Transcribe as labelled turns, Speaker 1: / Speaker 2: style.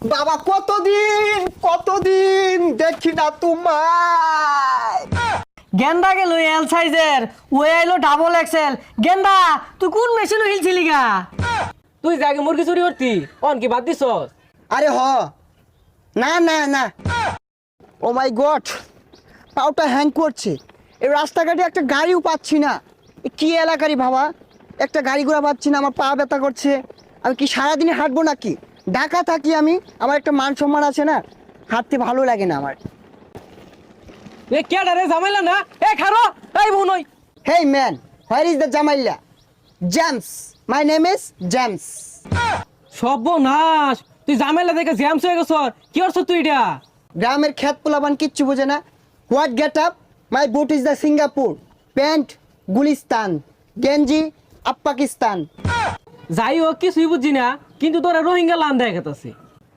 Speaker 1: বাবা কতদিন দেখি না তোমায়।
Speaker 2: গেন্দা গেল এল সাইজের, ও আইলো ডাবল এক্সেল। গেন্দা তুই কোন মেশিন হিলছিলি গা?
Speaker 3: তুই যে আগে মুরগি চুরি করতি অন কি বাদ দিছস?
Speaker 1: আরে না ও মাই গড, পাউটা হ্যাং করছে। এই রাস্তাঘাটে একটা গাড়িও পাচ্ছি না। এ কি এলাকারই বাবা, একটা গাড়ি ঘোড়া পাচ্ছি না, আমার পা ব্যথা করছে। আমি কি সারাদিনে হাঁটবো নাকি? ঢাকা থাকি আমি, আমার একটা মান সম্মান আছে না, হাঁটতে ভালো লাগে না আমার।
Speaker 3: এ কেডা রে জামাইলা না? এ খারো এই বোনই।
Speaker 1: Hey man, where is the জামাইলা? James, my name is James.
Speaker 3: সর্বনাশ, তুই জামাইলা দেখে জ্যামস হয়ে গেছ। কি করছ তুই এটা?
Speaker 1: গ্রামের খেত পোলাবান কিচ্ছু বোঝে না। What get up? My boot is the Singapore, pant Gulistan, গেঞ্জি আপ পাকিস্তান।
Speaker 3: যাই হোক কিছুই বুঝছি না, কিন্তু তোরা রোহিঙ্গা লান দেখাতাছি।